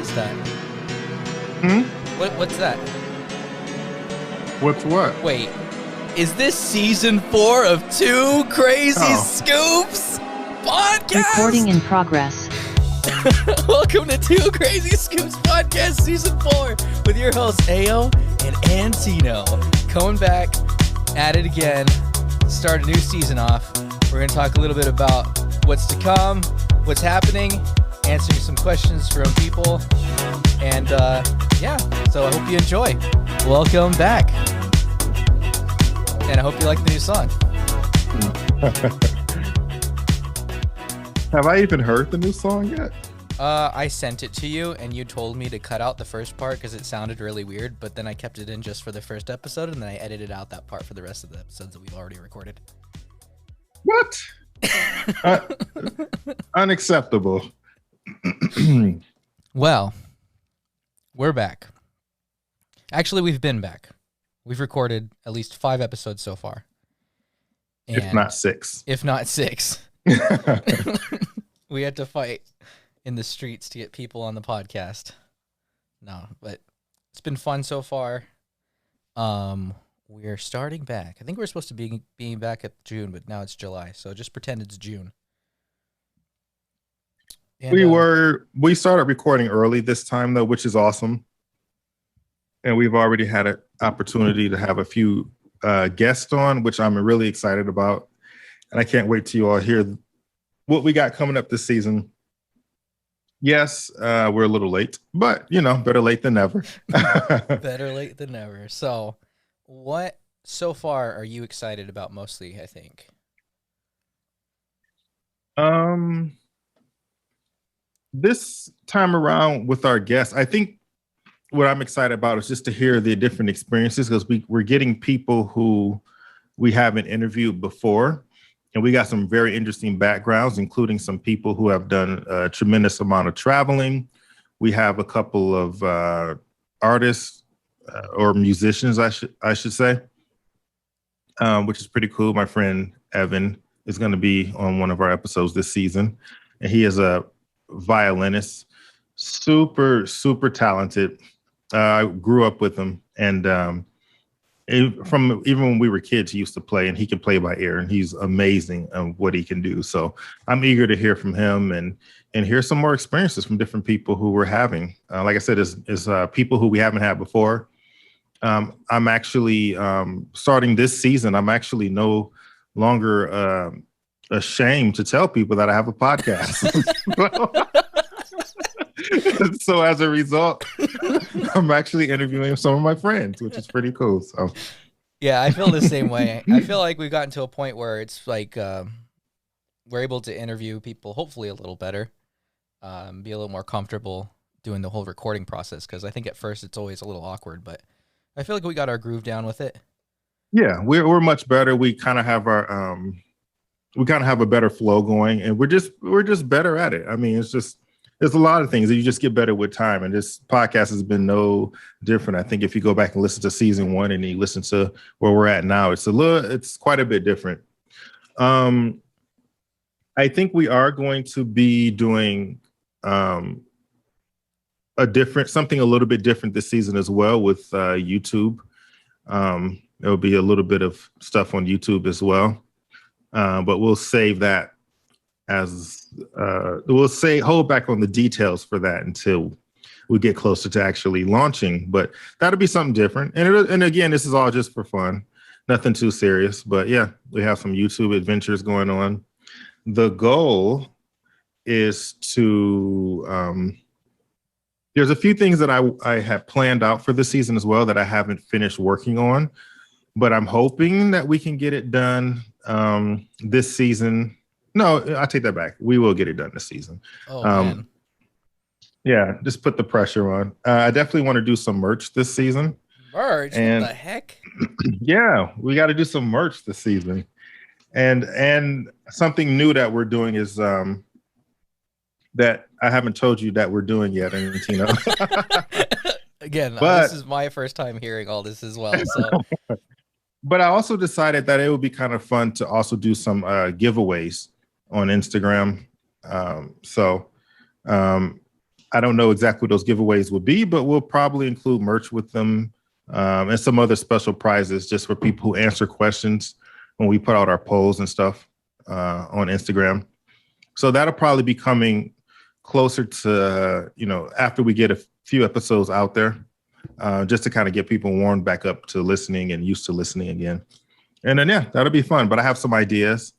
is that? Hmm? What's that? What's what? Wait, is this season 4 of Two Crazy Oh. Scoops podcast? Recording in progress. Welcome to Two Crazy Scoops podcast season 4 with your hosts Ao and Antino. Coming back at it again. Start a new season off. We're going to talk a little bit about what's to come, what's happening, answering some questions from people, and so I hope you enjoy. Welcome back, and I hope you like the new song. Have I even heard the new song yet? I sent it to you, and you told me to cut out the first part because it sounded really weird, but then I kept it in just for the first episode, and then I edited out that part for the rest of the episodes that we've already recorded. What? Unacceptable. Well, we're back. Actually, we've been back. We've recorded at least 5 episodes so far. If not 6. If not 6. We had to fight in the streets to get people on the podcast. No, but it's been fun so far. We're starting back. I think we're supposed to be being back at June, but now it's July, so just pretend it's June. And, we started recording early this time though, which is awesome. And we've already had an opportunity to have a few guests on, which I'm really excited about. And I can't wait till you all hear what we got coming up this season. Yes, we're a little late, but better late than never. Better late than never. So, what so far are you excited about mostly, I think? This time around with our guests, I think what I'm excited about is just to hear the different experiences, because we're getting people who we haven't interviewed before. And we got some very interesting backgrounds, including some people who have done a tremendous amount of traveling. We have a couple of artists or musicians, I should say, which is pretty cool. My friend Evan is going to be on one of our episodes this season. And he is a violinist, super, super talented. I grew up with him, and from even when we were kids, he used to play, and he can play by ear, and he's amazing at what he can do. So I'm eager to hear from him and hear some more experiences from different people who we're having. Like I said, is people who we haven't had before. I'm actually starting this season. I'm actually no longer ashamed to tell people that I have a podcast. So as a result, I'm actually interviewing some of my friends, which is pretty cool. So, yeah, I feel the same way. I feel like we've gotten to a point where it's like we're able to interview people, hopefully a little better, be a little more comfortable doing the whole recording process. Because I think at first it's always a little awkward, but I feel like we got our groove down with it. Yeah, we're much better. We kind of have our we kind of have a better flow going, and we're just better at it. I mean, there's a lot of things that you just get better with time, and this podcast has been no different. I think if you go back and listen to season 1 and you listen to where we're at now, it's quite a bit different. I think we are going to be doing something a little bit different this season as well with YouTube. There'll be a little bit of stuff on YouTube as well, but we'll save that. Hold back on the details for that until we get closer to actually launching, but that'll be something different. And again, this is all just for fun, nothing too serious, but yeah, we have some YouTube adventures going on. The goal is to, there's a few things that I have planned out for this season as well that I haven't finished working on, but I'm hoping that we can get it done this season. No, I take that back. We will get it done this season. Oh, man. Yeah, just put the pressure on. I definitely want to do some merch this season. Merch? And what the heck? Yeah, we got to do some merch this season. And something new that we're doing is that I haven't told you that we're doing yet, Antino. Again, But- this is my first time hearing all this as well. So But I also decided that it would be kind of fun to also do some giveaways on Instagram. I don't know exactly what those giveaways would be, but we'll probably include merch with them, and some other special prizes just for people who answer questions when we put out our polls and stuff on Instagram. So that'll probably be coming closer to, after we get a few episodes out there, just to kind of get people warmed back up to listening and used to listening again. And then, yeah, that'll be fun. But I have some ideas.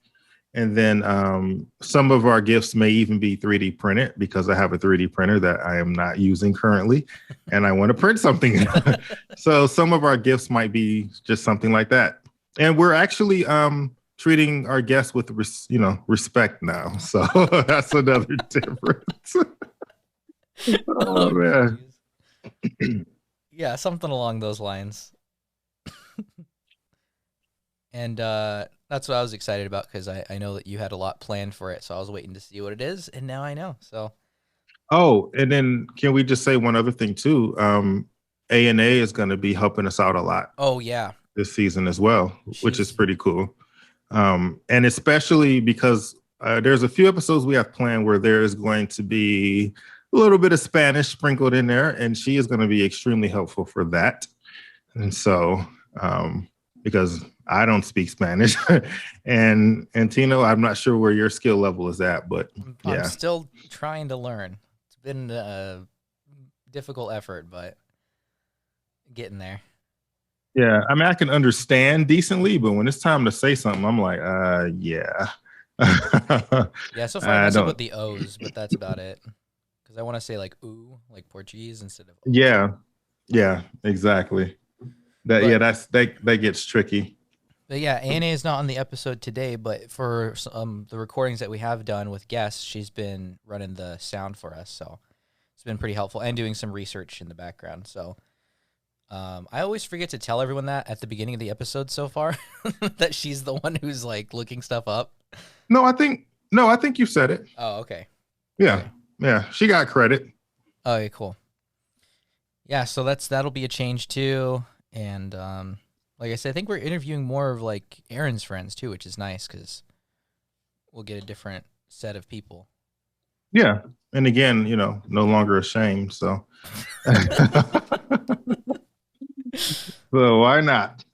And then some of our gifts may even be 3D printed because I have a 3D printer that I am not using currently, and I want to print something. So some of our gifts might be just something like that. And we're actually treating our guests with respect now. So that's another difference. Oh man. Yeah, something along those lines. And that's what I was excited about because I know that you had a lot planned for it. So I was waiting to see what it is, and now I know. So. Oh, and then can we just say one other thing too? A&A is going to be helping us out a lot. Oh yeah. This season as well, which is pretty cool. And especially because there's a few episodes we have planned where there is going to be a little bit of Spanish sprinkled in there, and she is going to be extremely helpful for that. And so, because I don't speak Spanish, and Tino, I'm not sure where your skill level is at, but yeah. I'm still trying to learn. It's been a difficult effort, but getting there. Yeah, I mean, I can understand decently, but when it's time to say something, I'm like, yeah. Yeah, so far I mess up with the O's, but that's about it. Because I want to say like ooh, like Portuguese instead of. Yeah, exactly. That gets tricky. But yeah, Anna is not on the episode today, but for the recordings that we have done with guests, she's been running the sound for us, so it's been pretty helpful and doing some research in the background. So I always forget to tell everyone that at the beginning of the episode so far that she's the one who's like looking stuff up. No, I think you said it. Oh, okay. Yeah. Okay. Yeah, she got credit. Oh, okay, cool. Yeah, so that'll be a change too. And like I said, I think we're interviewing more of like Aaron's friends too, which is nice because we'll get a different set of people. Yeah. And again, no longer ashamed. So, so why not?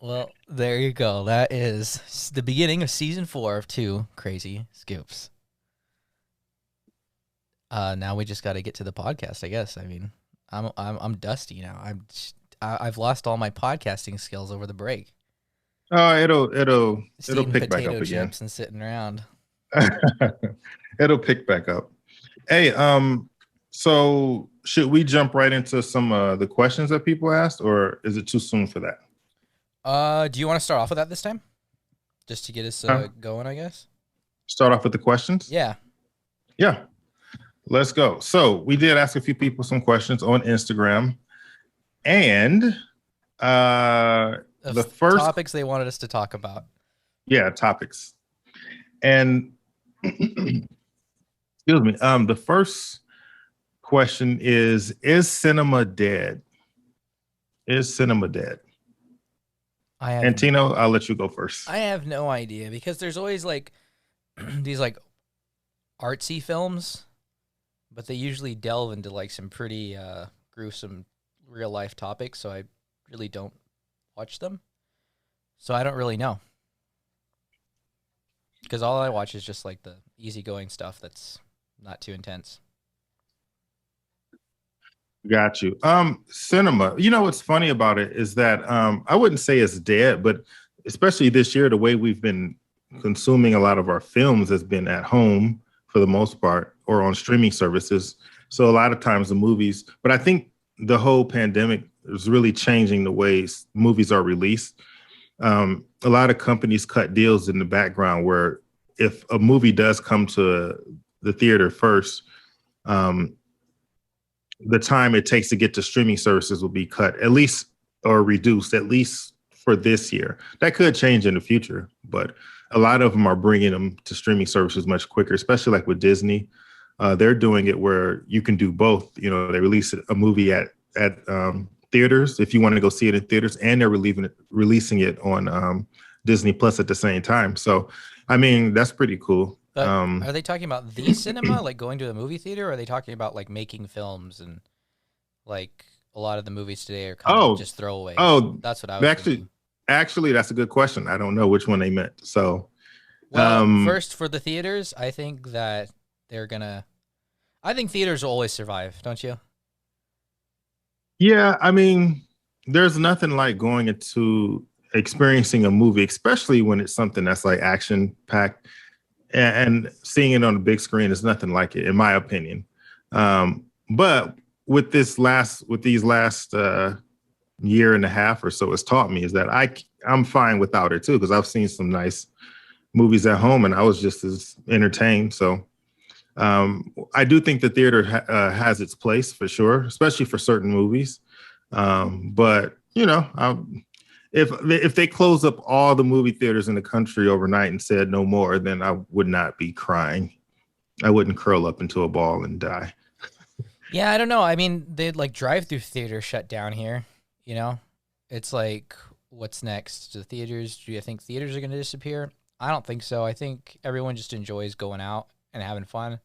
Well, there you go. That is the beginning of season 4 of 2 Crazy Scoops. Now we just got to get to the podcast, I guess. I mean, I'm dusty now. I've lost all my podcasting skills over the break. Oh, it'll pick back up again. Chips and sitting around. It'll pick back up. Hey, so should we jump right into some of the questions that people asked, or is it too soon for that? Do you want to start off with that this time, just to get us going? I guess. Start off with the questions. Yeah. Yeah. Let's go. So we did ask a few people some questions on Instagram. And the first topics they wanted us to talk about. Yeah, topics. And excuse me. The first question is cinema dead? Is cinema dead? And Tino, I'll let you go first. I have no idea because there's always like these like artsy films, but they usually delve into like some pretty gruesome real life topics, so I really don't watch them. So I don't really know. Because all I watch is just like the easygoing stuff that's not too intense. Got you. Cinema. What's funny about it is that I wouldn't say it's dead, but especially this year, the way we've been consuming a lot of our films has been at home for the most part or on streaming services. So a lot of times the movies, but I think the whole pandemic is really changing the ways movies are released. A lot of companies cut deals in the background where if a movie does come to the theater first, the time it takes to get to streaming services will be cut at least or reduced, at least for this year. That could change in the future, but a lot of them are bringing them to streaming services much quicker, especially like with Disney. They're doing it where you can do both. They release a movie at theaters if you want to go see it in theaters, and they're releasing it on Disney Plus at the same time. So, I mean, that's pretty cool. But are they talking about the cinema, like going to the movie theater, or are they talking about like making films and like a lot of the movies today are kind of Oh, just throwaways? oh, That's what I was thinking. actually, that's a good question. I don't know which one they meant. So, Well, um, first for the theaters, I think that they're gonna. I think theaters will always survive, don't you? yeah, I mean, there's nothing like going into experiencing a movie, especially when it's something that's like action packed, and seeing it on the big screen is nothing like it, in my opinion. But with these last year and a half or so, has taught me is that I'm fine without it too, because I've seen some nice movies at home and I was just as entertained. So I do think the theater has its place for sure, especially for certain movies. But you know, if they close up all the movie theaters in the country overnight and said no more, then I would not be crying. I wouldn't curl up into a ball and die. Yeah, I don't know. I mean, they'd like drive-through theaters shut down here. You know, it's like, what's next? The theaters? Do you think theaters are going to disappear? I don't think so. I think everyone just enjoys going out and having fun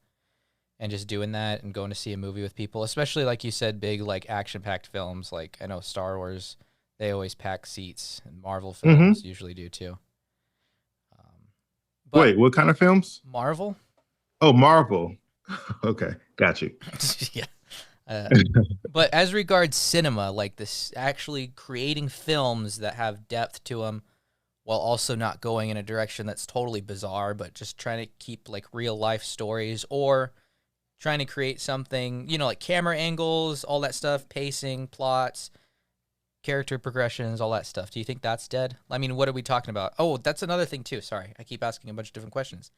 and just doing that and going to see a movie with people, especially like you said, big like action-packed films. Like I know Star Wars, they always pack seats, and Marvel films Hmm. usually do too. Um, but Wait, what kind of films? Marvel, Oh, Marvel. Okay, got you. yeah. Uh, but as regards cinema, like this, actually creating films that have depth to them, while also not going in a direction that's totally bizarre, but just trying to keep like real life stories or trying to create something, like camera angles, all that stuff, pacing, plots, character progressions, all that stuff. Do you think that's dead? I mean, what are we talking about? Oh, that's another thing too. Sorry, I keep asking a bunch of different questions.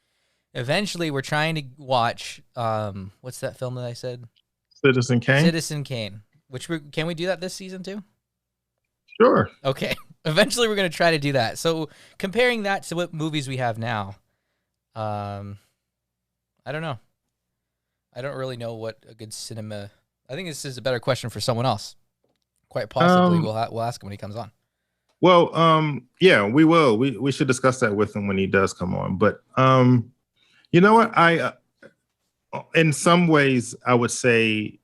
Eventually, we're trying to watch. What's that film that I said? Citizen Kane. Citizen Kane. Can we do that this season too? Sure. Okay. Eventually, we're gonna try to do that. So comparing that to what movies we have now, um, I don't know. I don't really know what a good cinema. I think this is a better question for someone else. Quite possibly, Um, we'll ask him when he comes on. well, yeah, we will. We should discuss that with him when he does come on. But you know what? In some ways, I would say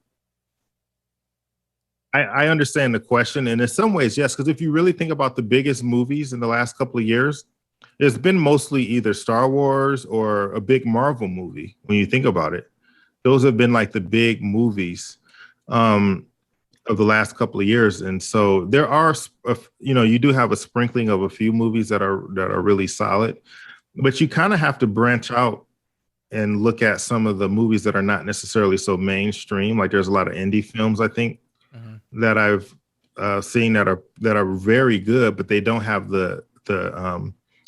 I understand the question, and in some ways, yes, because if you really think about the biggest movies in the last couple of years, it's been mostly either Star Wars or a big Marvel movie. When you think about it, those have been like the big movies um, of the last couple of years, and so there are, you do have a sprinkling of a few movies that are really solid, but you kind of have to branch out and look at some of the movies that are not necessarily so mainstream. Like there's a lot of indie films, I think, Hmm. that I've seen that are very good, but they don't have the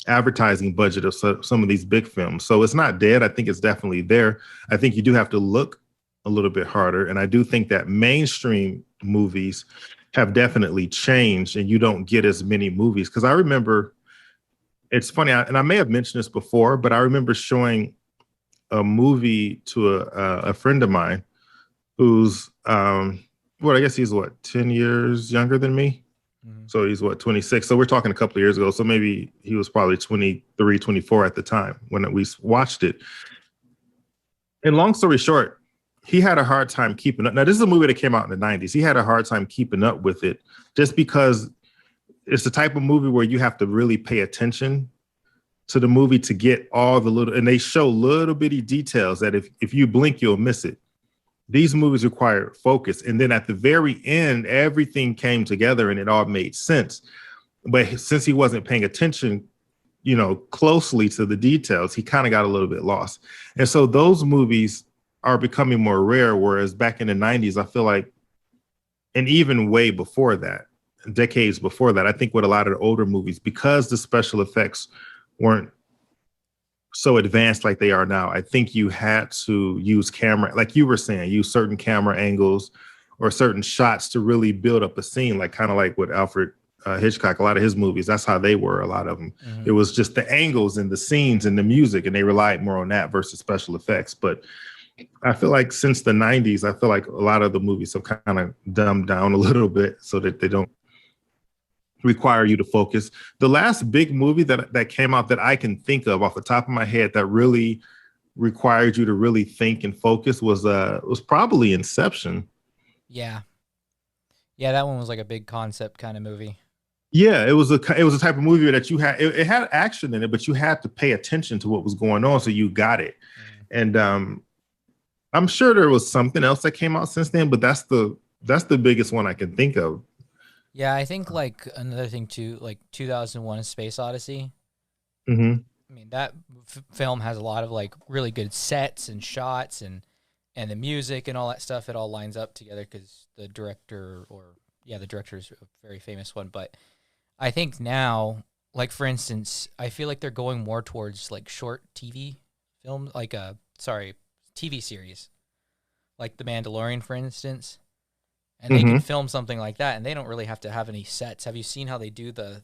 advertising budget of some of these big films. So it's not dead. I think it's definitely there. I think you do have to look a little bit harder, and I do think that mainstream movies have definitely changed, and you don't get as many movies. Because I remember, it's funny, and I may have mentioned this before, but I remember showing a movie to a friend of mine who's well, I guess he's what, 10 years younger than me. Hmm. So he's what, 26. So we're talking a couple of years ago. So maybe he was probably 23, 24 at the time when we watched it. And long story short, he had a hard time keeping up. Now, this is a movie that came out in the 90s. He had a hard time keeping up with it just because it's the type of movie where you have to really pay attention to the movie to get all the little, and they show little bitty details that if you blink, you'll miss it. These movies require focus. And then at the very end, everything came together and it all made sense. But since he wasn't paying attention, closely to the details, he kind of got a little bit lost. And so those movies are becoming more rare. Whereas back in the 90s, I feel like, and even way before that, decades before that, I think with a lot of the older movies, because the special effects weren't so advanced like they are now, I think you had to use camera, like you were saying, use certain camera angles or certain shots to really build up a scene, like kind of like with Alfred Hitchcock, a lot of his movies, that's how they were, a lot of them. Hmm. It was just the angles and the scenes and the music, and they relied more on that versus special effects. But I feel like since the 90s, I feel like a lot of the movies have kind of dumbed down a little bit so that they don't require you to focus. The last big movie that came out that I can think of off the top of my head that really required you to really think and focus was probably Inception. Yeah. Yeah, that one was like a big concept kind of movie. Yeah, it was a type of movie that you had it had action in it, but you had to pay attention to what was going on, so you got it. Mhm. And I'm sure there was something else that came out since then, but that's the biggest one I can think of. Yeah, I think like another thing too, like 2001: A Space Odyssey. Hmm. I mean, that film has a lot of like really good sets and shots and the music and all that stuff. It all lines up together because the director, or yeah, the director is a very famous one. But I think now, like for instance, I feel like they're going more towards like short TV films, like TV series, like The Mandalorian, for instance. And they Hmm. can film something like that, and they don't really have to have any sets. Have you seen how they do the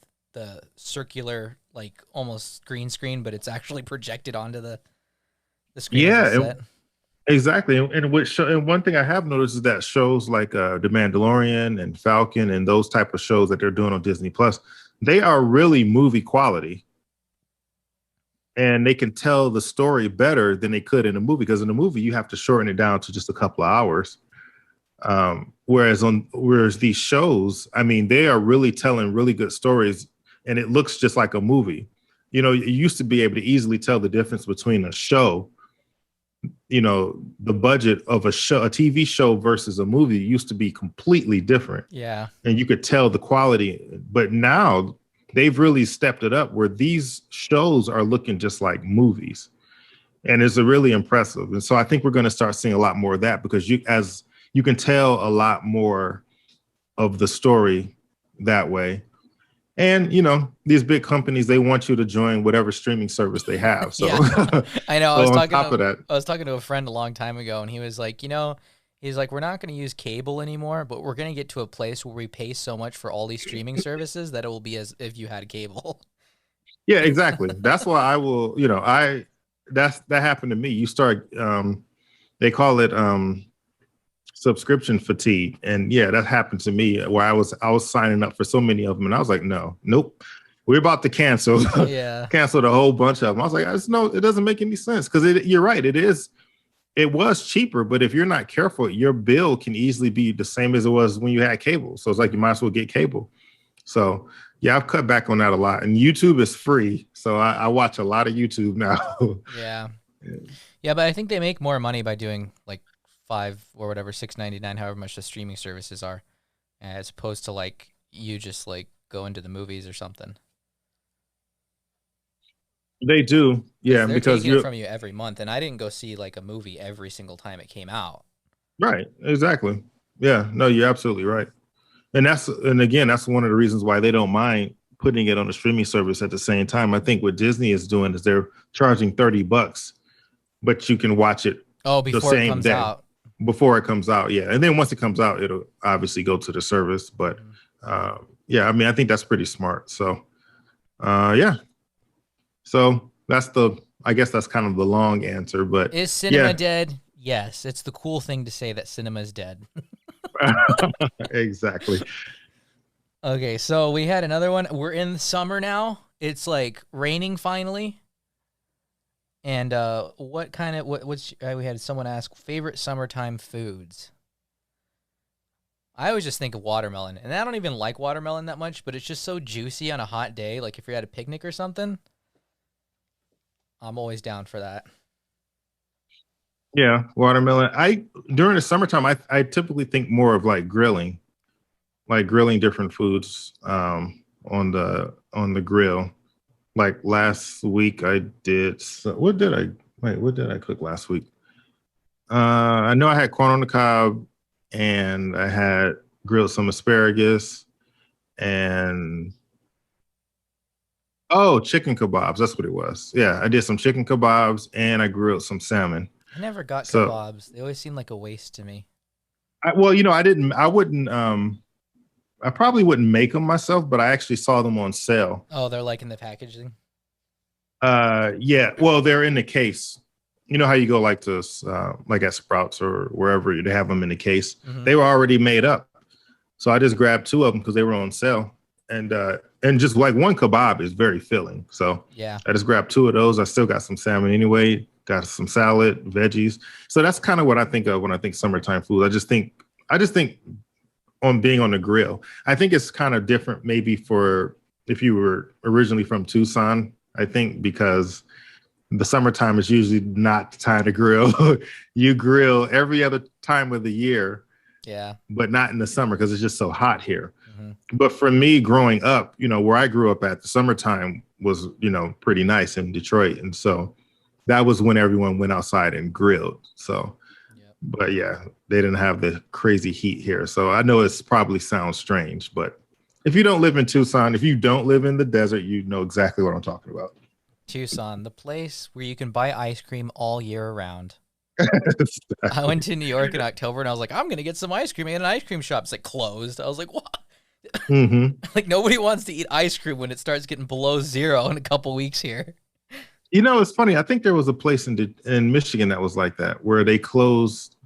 circular, like almost green screen, but it's actually projected onto the screen as a Yeah, set? exactly. And one thing I have noticed is that shows like The Mandalorian and Falcon and those type of shows that they're doing on Disney Plus, they are really movie quality, and they can tell the story better than they could in a movie, because in a movie you have to shorten it down to just a couple of hours. Whereas these shows, I mean, they are really telling really good stories, and it looks just like a movie. You know, you used to be able to easily tell the difference between a show, the budget of a TV show versus a movie used to be completely different, Yeah, and you could tell the quality. But now they've really stepped it up where these shows are looking just like movies, and it's a really impressive. And so I think we're going to start seeing a lot more of that, because you can tell a lot more of the story that way. And these big companies, they want you to join whatever streaming service they have. So, yeah, I know. so on top of that, I was talking to a friend a long time ago, and he was like, he's like, we're not going to use cable anymore, but we're going to get to a place where we pay so much for all these streaming services that it will be as if you had cable. yeah, exactly. That's why I will. That happened to me. You start. They call it subscription fatigue, and yeah, that happened to me, where I was signing up for so many of them, and I was like, nope, we're about to cancel Yeah, canceled a whole bunch of them. I was like, no, it doesn't make any sense, because you're right, it was cheaper, but if you're not careful, your bill can easily be the same as it was when you had cable. So it's like you might as well get cable. So yeah, I've cut back on that a lot, and YouTube is free, so I watch a lot of YouTube now. yeah. Yeah, but I think they make more money by doing like five or whatever, $6.99, however much the streaming services are, as opposed to like you just like go into the movies or something. They do, yeah, They're because taking it you're from you every month, and I didn't go see like a movie every single time it came out. right, exactly. Yeah, no, you're absolutely right. And again, that's one of the reasons why they don't mind putting it on a streaming service at the same time. I think what Disney is doing is they're charging $30, but you can watch it Oh, the before it same comes day out. before it comes out. Yeah, and then once it comes out, it'll obviously go to the service. But Mhm. yeah, I mean, I think that's pretty smart. So yeah, so I guess that's kind of the long answer. But Is cinema yeah, dead? Yes, it's the cool thing to say that cinema is dead. exactly. Okay, so we had another one. We're in summer now. It's like raining finally. And what kind of what's we had someone ask favorite summertime foods. I always just think of watermelon, and I don't even like watermelon that much, but it's just so juicy on a hot day. Like if you're at a picnic or something, I'm always down for that. Yeah, watermelon. I During the summertime, I typically think more of like grilling different foods on the grill. Like last week, I did. What did I wait? What did I cook last week? I know I had corn on the cob, and I had grilled some asparagus, and oh, chicken kebabs. That's what it was. Yeah, I did some chicken kebabs, and I grilled some salmon. I never got So, kebabs. They always seem like a waste to me. well, I didn't. I wouldn't. I probably wouldn't make them myself, but I actually saw them on sale. Oh, they're like in the packaging. Yeah. Well, they're in the case. You know how you go like to like at Sprouts or wherever they have them in the case. Mm-hmm. They were already made up, so I just grabbed two of them because they were on sale, and just like one kebab is very filling. So Yeah. I just grabbed two of those. I still got some salmon anyway. got some salad, veggies. So that's kind of what I think of when I think summertime food. I just think on being on the grill. I think it's kind of different maybe for if you were originally from Tucson, I think because the summertime is usually not the time to grill. You grill every other time of the year, Yeah. but not in the summer because it's just so hot here. Mm-hmm. But for me growing up, where I grew up at, the summertime was, pretty nice in Detroit. And so that was when everyone went outside and grilled. So, Yep. but yeah, they didn't have the crazy heat here. So I know it's probably sounds strange, but if you don't live in Tucson, if you don't live in the desert, you know exactly what I'm talking about. Tucson, the place where you can buy ice cream all year around. I went to New York in October and I was like, I'm going to get some ice cream in an ice cream shop. It's like closed. I was like, what? Mm-hmm. Like nobody wants to eat ice cream when it starts getting below zero in a couple weeks here. It's funny. I think there was a place in Michigan that was like that, where they closed.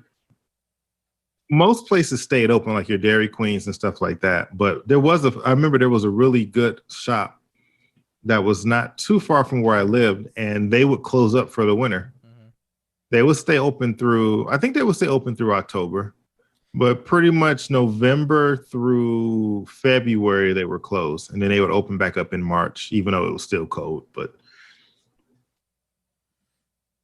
Most places stayed open, like your Dairy Queens and stuff like that. But I remember there was a really good shop that was not too far from where I lived, and they would close up for the winter. Mm-hmm. They would stay open I think they would stay open through October, but pretty much November through February, they were closed. And then they would open back up in March, even though it was still cold. But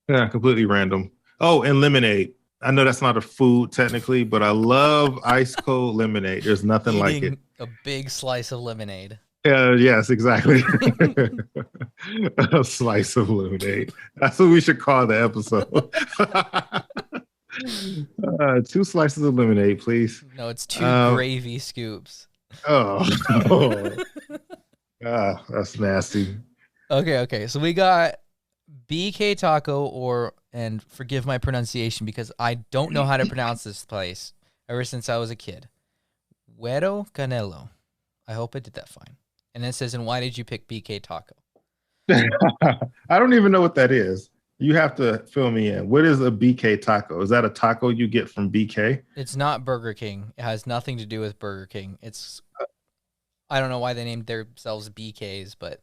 yeah, completely random. Oh, and lemonade. I know that's not a food technically, but I love ice cold lemonade. There's nothing like it. A big slice of lemonade. Yes, exactly. A slice of lemonade. That's what we should call the episode. 2 slices of lemonade, please. No, it's 2 gravy scoops. Oh, that's nasty. Okay. So we got BK Taco and forgive my pronunciation because I don't know how to pronounce this place ever since I was a kid. Huero Canelo. I hope I did that fine. And it says, and why did you pick BK Taco? I don't even know what that is. You have to fill me in. What is a BK taco? Is that a taco you get from BK? It's not Burger King. It has nothing to do with Burger King. I don't know why they named themselves BKs, but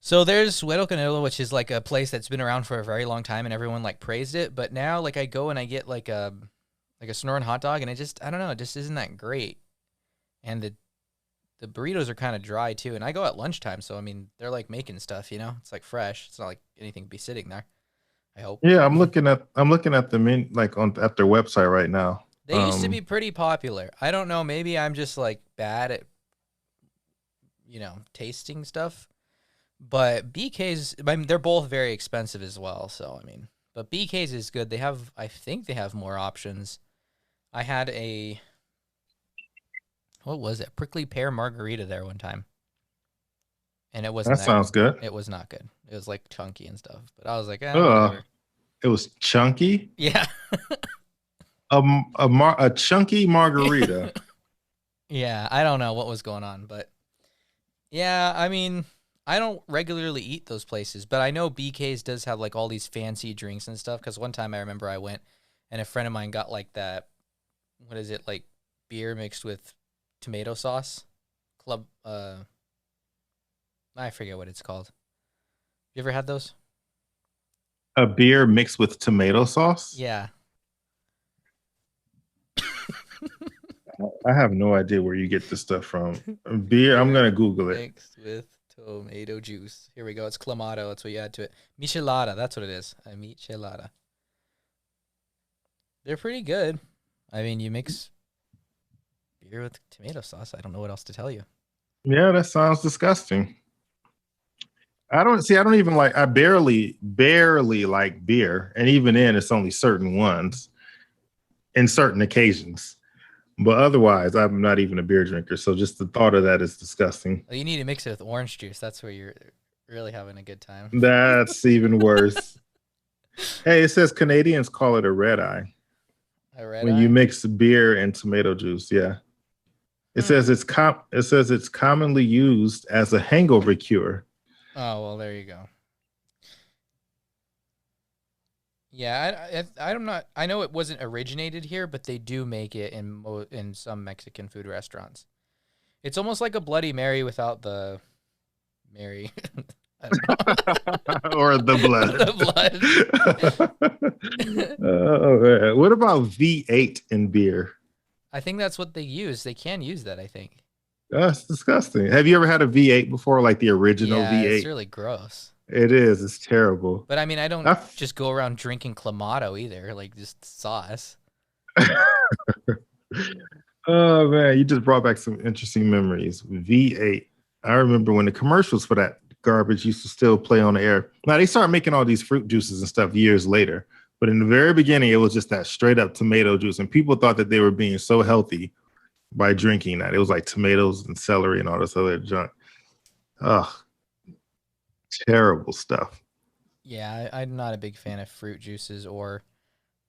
so there's Huero Canelo, which is like a place that's been around for a very long time and everyone like praised it. But now like I go and I get like a Sonoran hot dog and I don't know, it just isn't that great. And the burritos are kind of dry too. And I go at lunchtime. So, I mean, they're like making stuff, it's like fresh. It's not like anything be sitting there. I hope. Yeah, I'm looking at the menu, like at their website right now. They used to be pretty popular. I don't know. Maybe I'm just like bad at, tasting stuff. But BK's, I mean, they're both very expensive as well. So, I mean, but BK's is good. I think they have more options. I had what was it? Prickly pear margarita there one time. And it wasn't that sounds good. It was not good. It was like chunky and stuff. But I was like, it was chunky. Yeah. A chunky margarita. Yeah, I don't know what was going on, but yeah, I mean, I don't regularly eat those places, but I know BK's does have like all these fancy drinks and stuff. Because one time I remember I went and a friend of mine got like that, what is it, like beer mixed with tomato sauce? I forget what it's called. You ever had those? A beer mixed with tomato sauce? Yeah. I have no idea where you get this stuff from. Beer, I'm going to Google it. Mixed with tomato juice. Here we go. It's Clamato. That's what you add to it. Michelada. That's what it is. A michelada. They're pretty good. I mean, you mix beer with tomato sauce. I don't know what else to tell you. Yeah, that sounds disgusting. I barely like beer. And even then, it's only certain ones in certain occasions. But otherwise, I'm not even a beer drinker. So just the thought of that is disgusting. Well, you need to mix it with orange juice. That's where you're really having a good time. That's even worse. Hey, it says Canadians call it a red eye. A red when eye? You mix beer and tomato juice. Yeah. It says it's commonly used as a hangover cure. Oh, well, there you go. Yeah, I know it wasn't originated here, but they do make it in some Mexican food restaurants. It's almost like a Bloody Mary without the Mary. I don't know. Or the The blood. blood. Oh, man. What about V8 in beer? I think that's what they use. They can use that, I think. That's disgusting. Have you ever had a V8 before, like the original Yeah, it's V8? really gross. It is. It's terrible. But I mean, I don't I just go around drinking Clamato either, like just sauce. Oh man, you just brought back some interesting memories. V8. I remember when the commercials for that garbage used to still play on the air. Now they started making all these fruit juices and stuff years later, but in the very beginning, it was just that straight up tomato juice, and people thought that they were being so healthy by drinking that. It was like tomatoes and celery and all this other junk. Ugh, terrible stuff. Yeah, I'm not a big fan of fruit juices or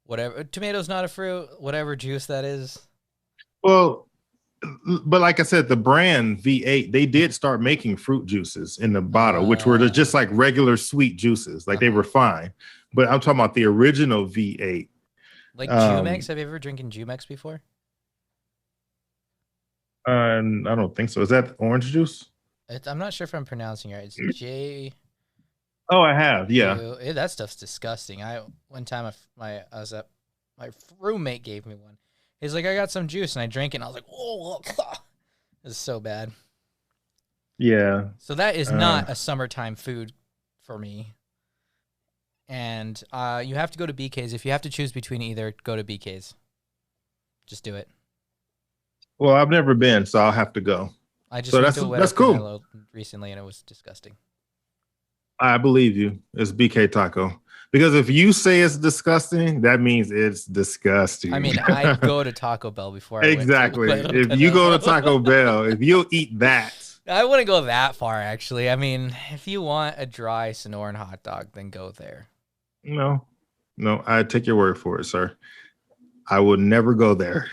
whatever. Tomato's not a fruit, whatever juice that is. Well, but like I said, the brand V8, they did start making fruit juices in the bottle, which were just like regular sweet juices. Like they were fine. But I'm talking about the original V8. Like Jumex. Have you ever drinking Jumex before? And I don't think so. Is that orange juice? I'm not sure if I'm pronouncing it right. It's J. Oh, I have. Yeah. That stuff's disgusting. One time my roommate gave me one. He's like, I got some juice, and I drank it, and I was like, oh, it's so bad. Yeah. So that is not a summertime food for me. And you have to go to BK's. If you have to choose between either, go to BK's. Just do it. Well, I've never been, so I'll have to go. I just went to a that's cool. recently, and it was disgusting. I believe you. It's BK Taco. Because if you say it's disgusting, that means it's disgusting. I mean, I'd go to Taco Bell before I exactly. went to If you go to Taco Bell, if you'll eat that. I wouldn't go that far, actually. I mean, if you want a dry Sonoran hot dog, then go there. No, I take your word for it, sir. I would never go there.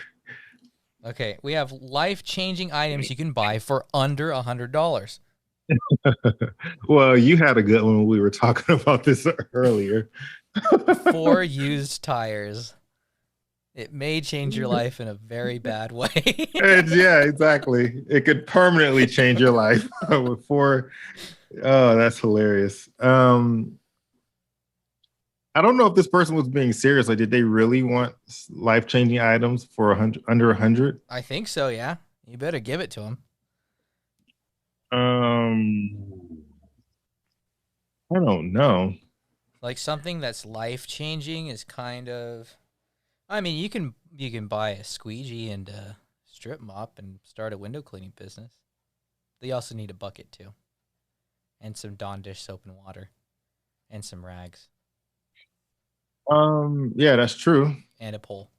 Okay, we have life-changing items you can buy for under $100. Well, you had a good one when we were talking about this earlier. 4 used tires. It may change your life in a very bad way. Yeah, exactly. It could permanently change your life with 4. Oh, that's hilarious. I don't know if this person was being serious. Like, did they really want life-changing items for under 100? I think so. Yeah, you better give it to them. I don't know. Like something that's life-changing is kind of. I mean, you can buy a squeegee and a strip mop and start a window cleaning business. They also need a bucket too, and some Dawn dish soap and water, and some rags. Yeah, that's true. And a pole.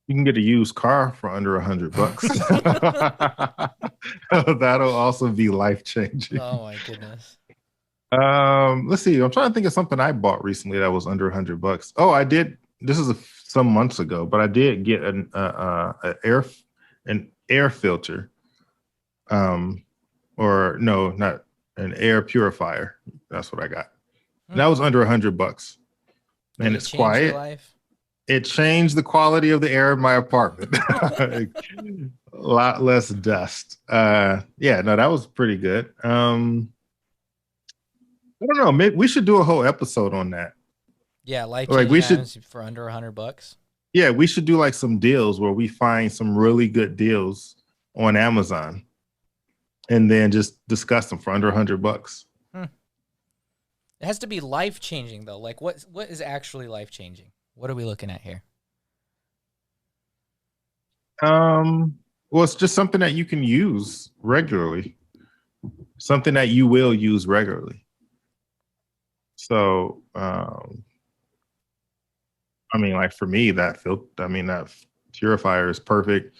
You can get a used car for under $100. That'll also be life-changing. Oh my goodness. Let's see. I'm trying to think of something I bought recently that was under $100. Oh, I did. This is some months ago, but I did get an air filter. Or no, not an air purifier. That's what I got. And that was under $100. And it's quiet. It changed the quality of the air in my apartment. A lot less dust. Yeah, no, that was pretty good. I don't know. Maybe we should do a whole episode on that. Yeah, life-changing for under $100. Yeah, we should do like some deals where we find some really good deals on Amazon, and then just discuss them for under $100. It has to be life-changing though. Like what is actually life-changing? What are we looking at here? Well, it's just something that you can use regularly. Something that you will use regularly. So, I mean, like for me, that purifier is perfect.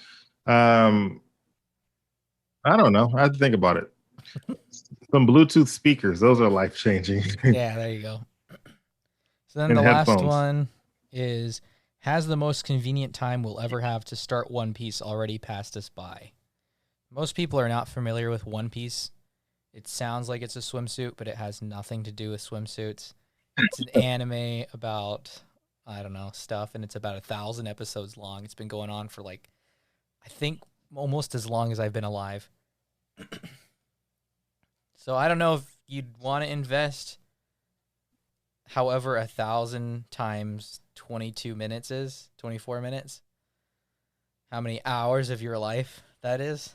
I don't know. I have to think about it. Some Bluetooth speakers, those are life-changing. Yeah, there you go. So then the last one is, has the most convenient time we'll ever have to start One Piece already passed us by? Most people are not familiar with One Piece. It sounds like it's a swimsuit, but it has nothing to do with swimsuits. It's an anime about, I don't know, stuff, and it's about 1,000 episodes long. It's been going on for like, I think, almost as long as I've been alive. So I don't know if you'd want to invest however 1,000 times 22 minutes is 24 minutes. How many hours of your life that is?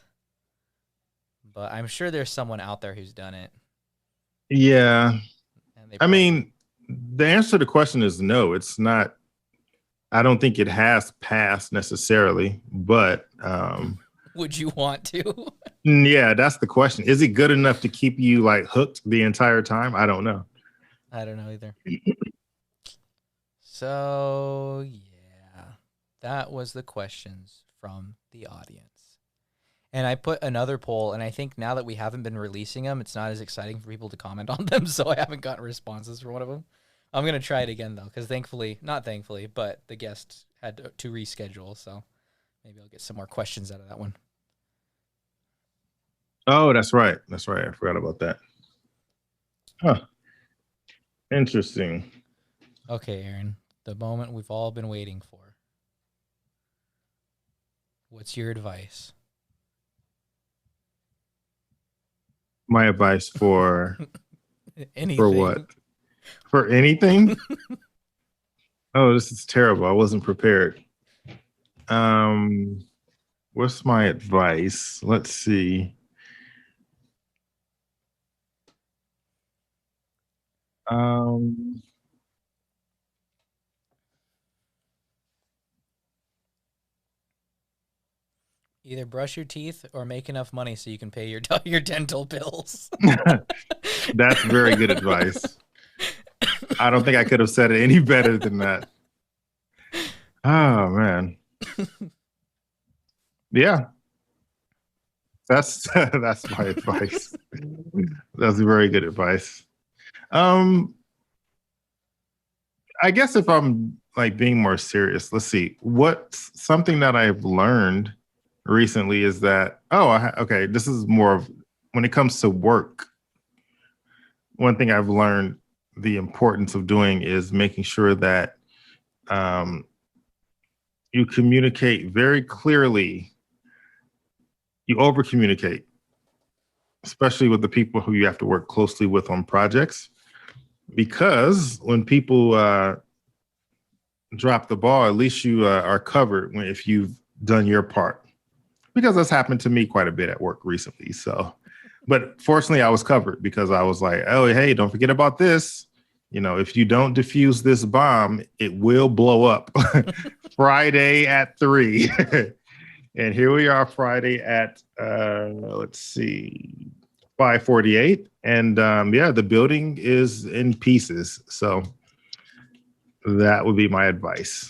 But I'm sure there's someone out there who's done it. Yeah. And they I mean, the answer to the question is no, it's not. I don't think it has passed necessarily, but would you want to? yeah, that's the question. Is it good enough to keep you like hooked the entire time? I don't know. I don't know either. So, yeah, that was the questions from the audience. And I put another poll, and I think now that we haven't been releasing them, it's not as exciting for people to comment on them, so I haven't gotten responses for one of them. I'm going to try it again, though, because not thankfully, but the guest had to reschedule, so maybe I'll get some more questions out of that one. Oh, that's right. That's right. I forgot about that. Huh. Interesting. Okay, Aaron, the moment we've all been waiting for. What's your advice? My advice for anything. For what? For anything? Oh, this is terrible. I wasn't prepared. What's my advice? Let's see. Either brush your teeth or make enough money so you can pay your dental bills. That's very good advice. I don't think I could have said it any better than that. Oh, man. Yeah. That's my advice. That's very good advice. I guess if I'm like being more serious, let's see. What's something that I've learned recently is that, okay, this is more of when it comes to work. One thing I've learned the importance of doing is making sure that you communicate very clearly. You over communicate, especially with the people who you have to work closely with on projects, because when people drop the ball, at least you are covered if you've done your part. Because that's happened to me quite a bit at work recently. So, but fortunately I was covered because I was like, oh, hey, don't forget about this. You know, if you don't defuse this bomb, it will blow up Friday at 3. And here we are Friday at, 5:48. And yeah, the building is in pieces. So that would be my advice.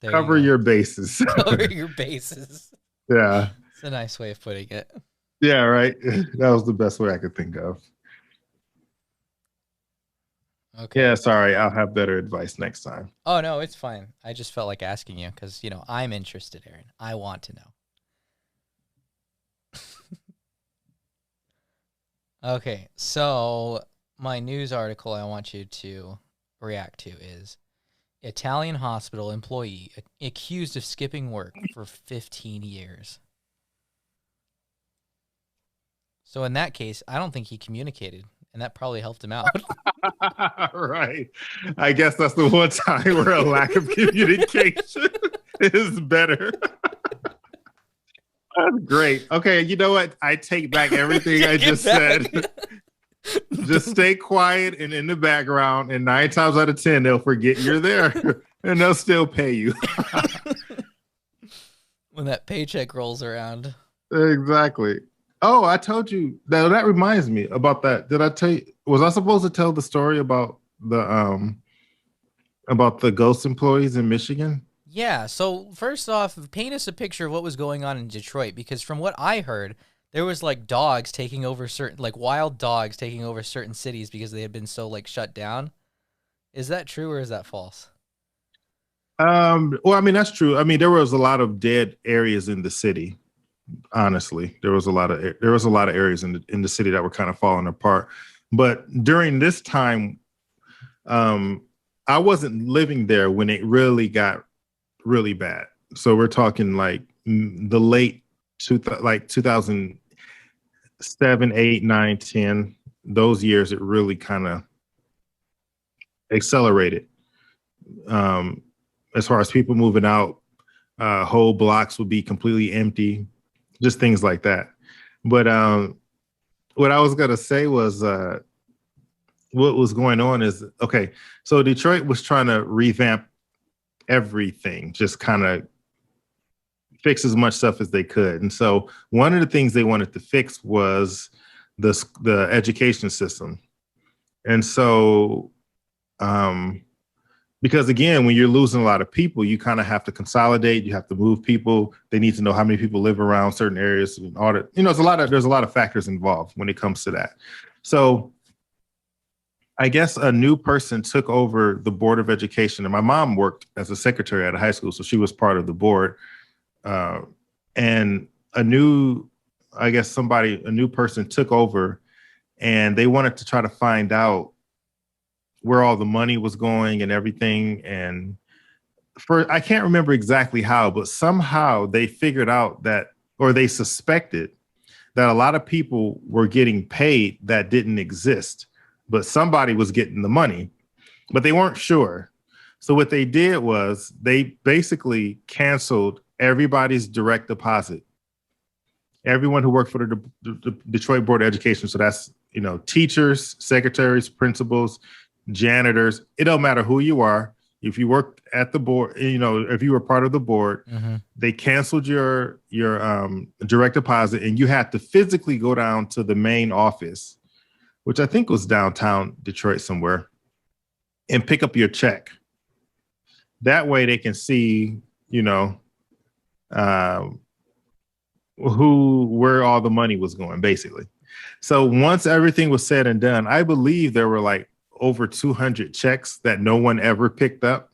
Cover your bases. Cover your bases. Yeah. It's a nice way of putting it. Yeah, right. That was the best way I could think of. Okay. Yeah, sorry. I'll have better advice next time. Oh, no, it's fine. I just felt like asking you because, I'm interested, Aaron. I want to know. Okay, so my news article I want you to react to is Italian hospital employee accused of skipping work for 15 years. So in that case, I don't think he communicated, and that probably helped him out. Right. I guess that's the one time where a lack of communication is better. That's great. Okay, you know what? I take back everything I just said. Just stay quiet and in the background, and 9 times out of 10, they'll forget you're there, and they'll still pay you. When that paycheck rolls around. Exactly. Oh, I told you. That reminds me about that. Did I tell you? Was I supposed to tell the story about the ghost employees in Michigan? Yeah. So first off, paint us a picture of what was going on in Detroit, because from what I heard, there was like dogs taking over wild dogs taking over certain cities because they had been so shut down. Is that true or is that false? Well, I mean, that's true. I mean, there was a lot of dead areas in the city. Honestly, there was a lot of areas in the city that were kind of falling apart. But during this time, I wasn't living there when it really got really bad. So we're talking like the late 2000, 7, 8, 9, 10, those years, it really kind of accelerated. As far as people moving out, whole blocks would be completely empty, just things like that. But what I was gonna say was what was going on is, okay, so Detroit was trying to revamp everything, just kind of fix as much stuff as they could. And so one of the things they wanted to fix was the education system. And so because again, when you're losing a lot of people, you kind of have to consolidate, you have to move people. They need to know how many people live around certain areas and all that. You know, there's a lot of factors involved when it comes to that. So I guess a new person took over the Board of Education, and my mom worked as a secretary at a high school, so she was part of the board. And a new person took over, and they wanted to try to find out where all the money was going and everything. And I can't remember exactly how, but somehow they figured out that, or they suspected that a lot of people were getting paid that didn't exist, but somebody was getting the money, but they weren't sure. So what they did was they basically canceled everybody's direct deposit. Everyone who worked for the Detroit Board of Education. So that's, you know, teachers, secretaries, principals, janitors. It don't matter who you are. If you worked at the board, you know, if you were part of the board, they canceled your direct deposit, and you had to physically go down to the main office, which I think was downtown Detroit somewhere, and pick up your check. That way they can see, you know, where all the money was going, basically. So once everything was said and done, I believe there were like over 200 checks that no one ever picked up.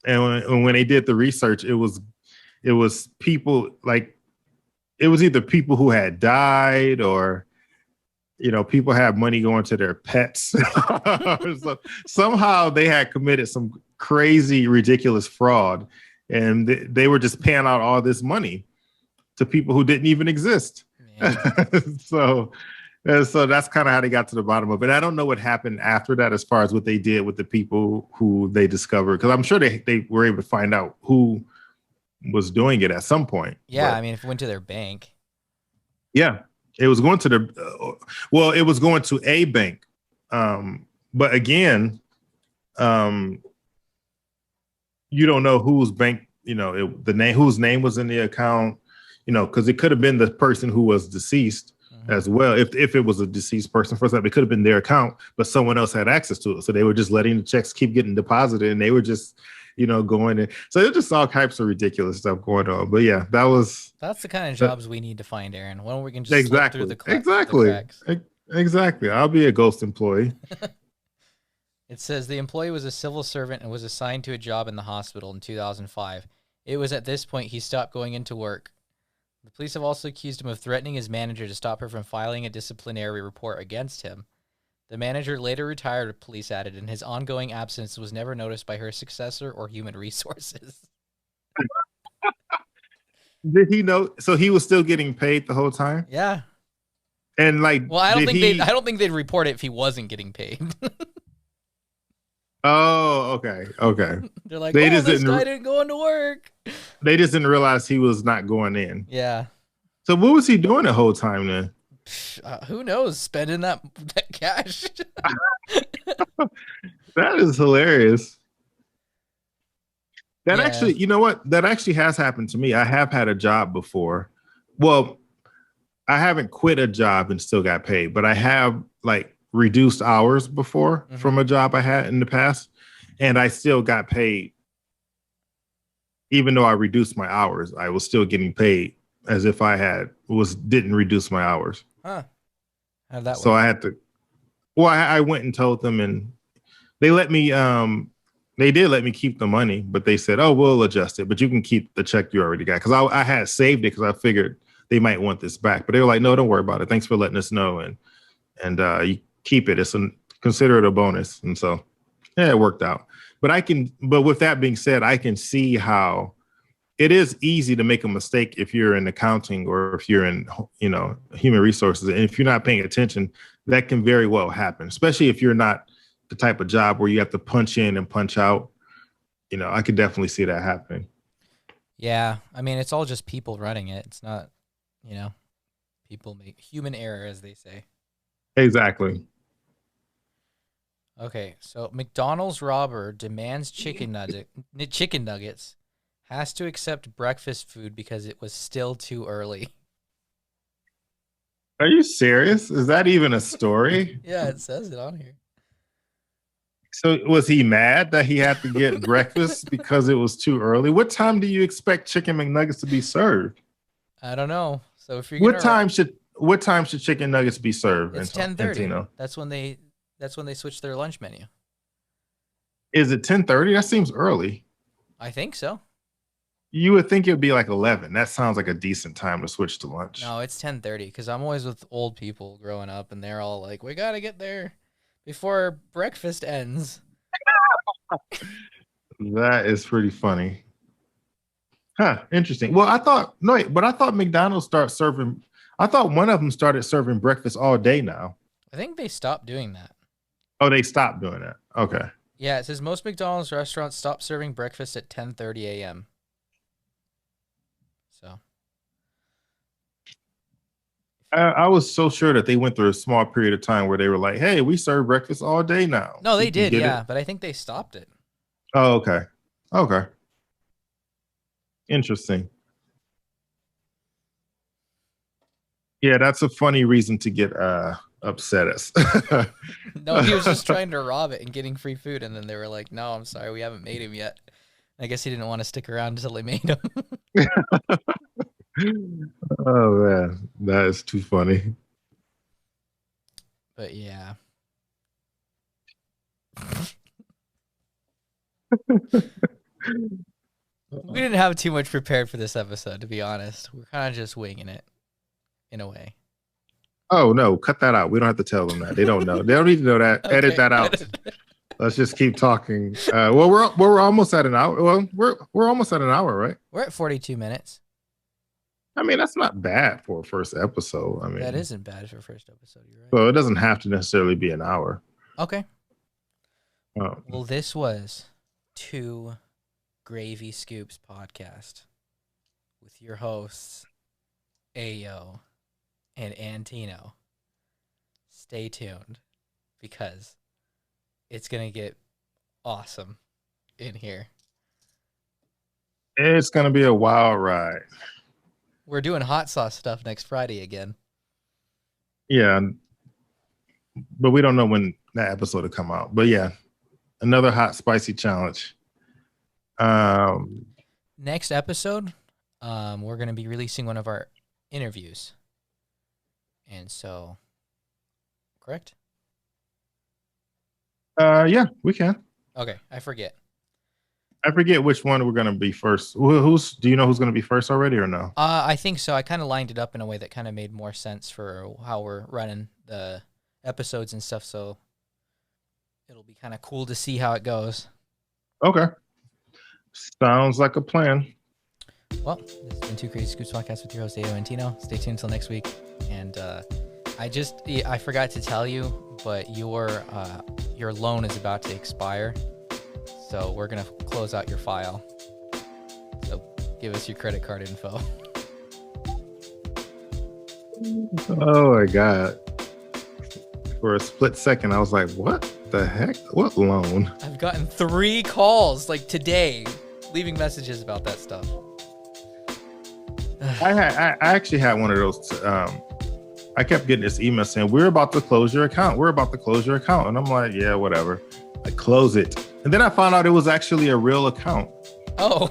And when they did the research, it was people, like, it was either people who had died, or, you know, people had money going to their pets. So somehow they had committed some crazy, ridiculous fraud, and they were just paying out all this money to people who didn't even exist. So that's kind of how they got to the bottom of it. I don't know what happened after that as far as what they did with the people who they discovered, because I'm sure they were able to find out who was doing it at some point. Yeah, but, I mean, if it went to their bank. Yeah, it was going to it was going to a bank. But again, you don't know whose bank, you know, whose name was in the account, you know, because it could have been the person who was deceased as well. If it was a deceased person, first, it could have been their account, but someone else had access to it. So they were just letting the checks keep getting deposited, and they were just, you know, going in. So there's just all types of ridiculous stuff going on. But yeah, that's the kind of jobs we need to find, Aaron. One where we can just slip through the cracks. Exactly. I'll be a ghost employee. It says the employee was a civil servant and was assigned to a job in the hospital in 2005. It was at this point he stopped going into work. The police have also accused him of threatening his manager to stop her from filing a disciplinary report against him. The manager later retired, police added, and his ongoing absence was never noticed by her successor or human resources. Did he know? So he was still getting paid the whole time? Yeah. And like, well, I don't think they'd report it if he wasn't getting paid. Oh, okay. They're like, this guy didn't go into work. They just didn't realize he was not going in. Yeah. So what was he doing the whole time then? Who knows? Spending that cash. That is hilarious. That actually, you know what? That actually has happened to me. I have had a job before. Well, I haven't quit a job and still got paid, but I have like reduced hours before from a job I had in the past, and I still got paid. Even though I reduced my hours, I was still getting paid as if I didn't reduce my hours. Huh. How'd that so work? I had to, well, I went and told them, and they let me, they did let me keep the money, but they said, oh, we'll adjust it, but you can keep the check you already got. Cause I had saved it, cause I figured they might want this back, but they were like, no, don't worry about it. Thanks for letting us know. And you keep it. Consider it a bonus. And so, yeah, it worked out. But with that being said, I can see how it is easy to make a mistake if you're in accounting or if you're in, human resources. And if you're not paying attention, that can very well happen, especially if you're not the type of job where you have to punch in and punch out. I could definitely see that happening. Yeah. I mean, it's all just people running it. It's not, people make human error, as they say. Exactly. Okay. So McDonald's robber demands chicken nuggets, has to accept breakfast food because it was still too early. Are you serious? Is that even a story? Yeah, it says it on here. So was he mad that he had to get breakfast because it was too early? What time do you expect chicken McNuggets to be served? I don't know. So if you're what time should chicken nuggets be served? It's 10:30. That's when they switch their lunch menu. Is it 10:30? That seems early. I think so. You would think it would be like 11. That sounds like a decent time to switch to lunch. No, it's 10:30 because I'm always with old people growing up, and they're all like, "We gotta get there before breakfast ends." That is pretty funny. Huh? Interesting. Well, I thought McDonald's started serving. I thought one of them started serving breakfast all day now. I think they stopped doing that. Oh, they stopped doing that. Okay. Yeah, it says most McDonald's restaurants stop serving breakfast at 10:30 a.m. So I was so sure that they went through a small period of time where they were like, "Hey, we serve breakfast all day now." No, they did, yeah, but I think they stopped it. Oh, okay. Okay. Interesting. Yeah, that's a funny reason to get upset us. No, he was just trying to rob it and getting free food, and then they were like, "No, I'm sorry, we haven't made him yet." I guess he didn't want to stick around until they made him. Oh man, that is too funny. But yeah. We didn't have too much prepared for this episode, to be honest. We're kind of just winging it, in a way. Oh no, cut that out. We don't have to tell them that. They don't know. They don't need to know that. Okay. Edit that out. Let's just keep talking. Well, we're almost at an hour. Well, we're almost at an hour, right? We're at 42 minutes. I mean, that's not bad for a first episode. I mean, that isn't bad for a first episode. You're right. So it doesn't have to necessarily be an hour. Okay. Well, this was Two Gravy Scoops podcast with your hosts, Ayo and Antino. Stay tuned because it's going to get awesome in here. It's going to be a wild ride. We're doing hot sauce stuff next Friday again. Yeah. But we don't know when that episode will come out. But yeah, another hot, spicy challenge. Next episode, we're going to be releasing one of our interviews. And so, correct? Yeah, we can. Okay, I forget which one we're going to be first. Do you know who's going to be first already or no? I think so. I kind of lined it up in a way that kind of made more sense for how we're running the episodes and stuff. So it'll be kind of cool to see how it goes. Okay. Sounds like a plan. Well, this has been Two Crazy Scoops podcast with your host, Ayo and Tino. Stay tuned until next week. And I forgot to tell you, but your loan is about to expire. So we're going to close out your file. So give us your credit card info. Oh my God. For a split second, I was like, what the heck? What loan? I've gotten 3 calls like today, leaving messages about that stuff. I actually had one of those. I kept getting this email saying, we're about to close your account. We're about to close your account. And I'm like, yeah, whatever. I close it. And then I found out it was actually a real account. Oh.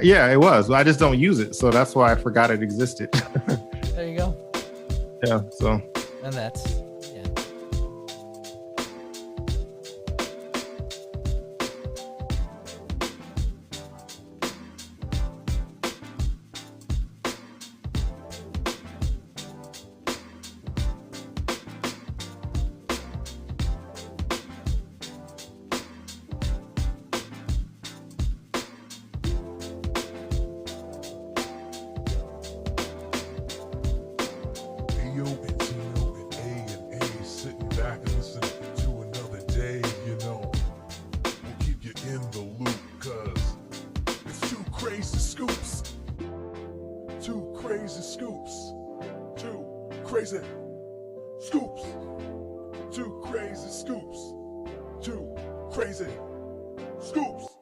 Yeah, it was. I just don't use it. So that's why I forgot it existed. There you go. Yeah, so. And that's crazy scoops. Two crazy scoops. Two crazy scoops. Two crazy scoops. Two crazy scoops.